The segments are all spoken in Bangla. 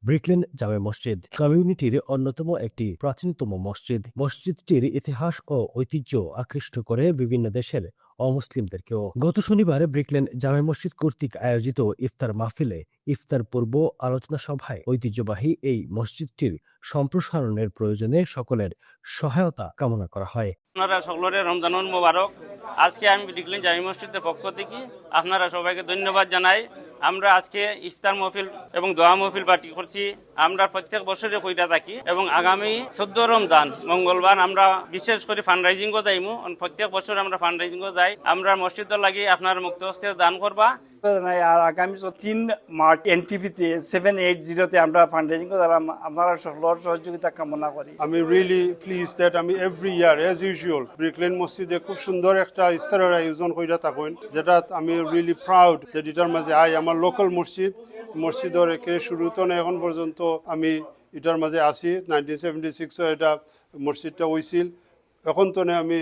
ব্রিকলেন জামে মসজিদ কমিউনিটির অন্যতম একটি প্রাচীনতম মসজিদ। মসজিদটির ইতিহাস ও ঐতিহ্য আকৃষ্ট করে বিভিন্ন দেশের অমুসলিমদেরকেও। গত শনিবার ব্রিকলেন জামে মসজিদ কর্তৃক আয়োজিত ইফতার মাহফিলে ইফতার পূর্ব আলোচনা সভায় ঐতিহ্যবাহী এই মসজিদটির সম্প্রসারণের প্রয়োজনে সকলের সহায়তা কামনা করা হয়। আপনারা সকলের রমজানুল মোবারক। আজকে আমি ব্রিকলেন জামে মসজিদের পক্ষ থেকে আপনারা সবাইকে ধন্যবাদ জানাই। আমরা আজকে ইফতার মহফিল এবং দোয়া মহফিল পার্টি করছি। আমরা প্রত্যেক বছরে কইরা থাকি এবং আগামী 14 রমজান মঙ্গলবার আমরা বিশেষ করে ফান্ড রাইজিংও যাইমু। প্রত্যেক বছর আমরা ফান্ড রাইজিংও যাই। আমরা মসজিদের লাগি আপনার মুক্ত হস্তে দান করবা। আর আগামী 3 মার্চ এনটিভিতে 780 আমরা ফান্ড রাইজিং করলাম। আপনারা সকলের সহযোগিতা কামনা করি। আমি রিয়েলি প্লিজ দ্যাট আমি every year age usual Brick Lane মসজিদে খুব সুন্দর একটা ইফতারের আয়োজন কইরা থাকুন, যেটা আমি রিয়েলি প্রাউড দ্যাট এটার মাঝে আমার লোকাল মসজিদের একেবারে শুরুতে এখন পর্যন্ত আমি এটার মাঝে আছি। 1976 এটা মসজিদটা হয়েছিল। এখন তো আমি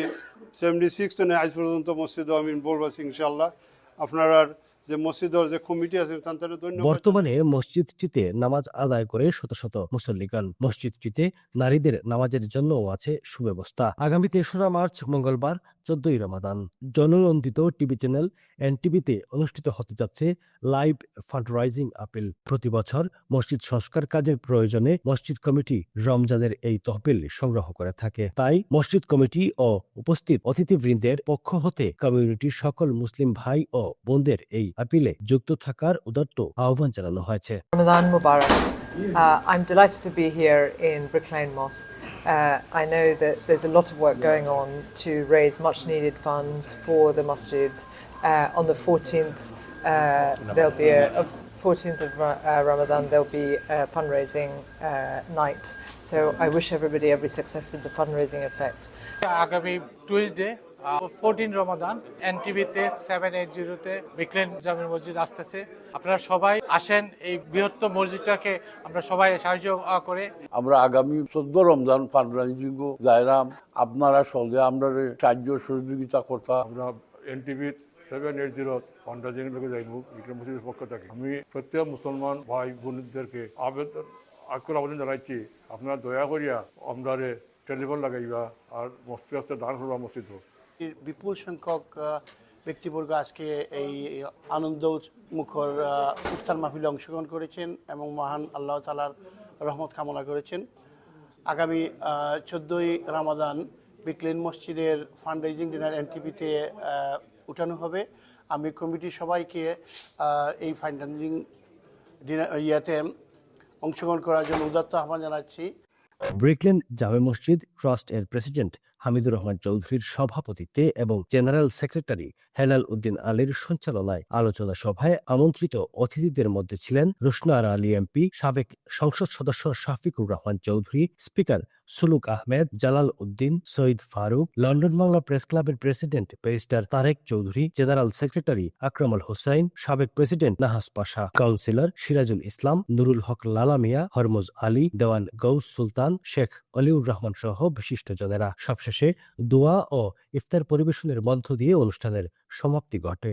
76 তো আজ পর্যন্ত মসজিদও আমি বলবো ইনশাল্লাহ। আপনারা যে মসজিদের যে কমিটি আছে তাদের ধন্যবাদ। বর্তমানে মসজিদটিতে নামাজ আদায় করে শত শত মুসল্লিগণ। মসজিদটিতে নারীদের নামাজের জন্যও আছে সুব্যবস্থা। আগামী 3রা মার্চ মঙ্গলবার 14ই রমাদান জননন্দিত টিভি চ্যানেল এনটিভিতে অনুষ্ঠিত হতে যাচ্ছে লাইভ ফান্ড রাইজিং আপিল। প্রতি বছর মসজিদ সংস্কার কাজের প্রয়োজনে মসজিদ কমিটি রমজানের এই তহবিল সংগ্রহ করে থাকে। তাই মসজিদ কমিটি ও উপস্থিত অতিথিবৃন্দের পক্ষ হতে কমিউনিটির সকল মুসলিম ভাই ও বোনদের এই আপিলে যুক্ত থাকার উদাত্ত আহ্বান জানানো হয়েছে। Ramadan Mubarak. I'm delighted to be here in Brick Lane Mosque. I know that there's a lot of work going on to raise much needed funds for the masjid. On the 14th, there'll be 14th of Ramadan, there'll be a fundraising night. So I wish everybody every success with the fundraising effect. আগামী টুইসডে 14 রমাদান এনটিভিতে 780-তে ব্রিকলেন জামে মসজিদ আসতেছে। আপনারা সবাই আসেন, এই বৃহত্তম মসজিদটাকে আমরা সবাই সাহায্য করে আমরা আগামী 14 রমজান ফান্ড রাইজিং যাইরাম। আপনারা সহজে আমরা সাহায্য সহযোগিতা করতাম। আমরা এনটিভি 780 ফান্ড রাইজিং লোকে যাইব ব্রিকলেন মসজিদের পক্ষ থেকে। আমি প্রত্যেক মুসলমান ভাই বোনদেরকে আবেদন জানাচ্ছি, আপনারা দয়া করিয়া আমরা টেলিফোন লাগাইবা আর মসজিদ আসতে দান করবা। মসজিদ বিপুল সংখ্যক ব্যক্তিবর্গ আজকে এই আনন্দ মুখর ইফতার মাহফিলে অংশগ্রহণ করেছেন এবং মহান আল্লাহ তাআলার রহমত কামনা করেছেন। আগামী 14ই রমাদান ব্রিকলেন মসজিদের ফান্ড রাইজিং ডিনার এনটিভিতে উঠানো হবে। আমি কমিটির সবাইকে এই ফান্ড রাইজিং ডিনার অংশগ্রহণ করার জন্য উদাত্ত আহ্বান জানাচ্ছি। ব্রিকলেন জামে মসজিদ ট্রাস্ট এর প্রেসিডেন্ট হামিদুর রহমান চৌধুরীর সভাপতিত্বে এবং জেনারেল সেক্রেটারি হেলাল উদ্দিন আলীর সঞ্চালনায় আলোচনা সভায় আমন্ত্রিত অতিথিদের মধ্যে ছিলেন রুশনা আরা আলী এমপি, সাবেক সংসদ সদস্য Shafiqur Rahman Chowdhury, speaker Suluk Ahmed, Jalal Uddin, Syed Faruk, London Bangla press ক্লাবের president barrister Tarek Chowdhury, general secretary Akramul Hossain, সাবেক প্রেসিডেন্ট নাহাস পাশা, কাউন্সিলর সিরাজুল ইসলাম, নুরুল হক লালা মিয়া, হরমুজ আলী, দেওয়ান গৌস সুলতান, শেখ অলিউর রহমান সহ বিশিষ্টজনেরা। সবশেষে দোয়া ও ইফতার পরিবেশনের মধ্য দিয়ে অনুষ্ঠানের সমাপ্তি ঘটে।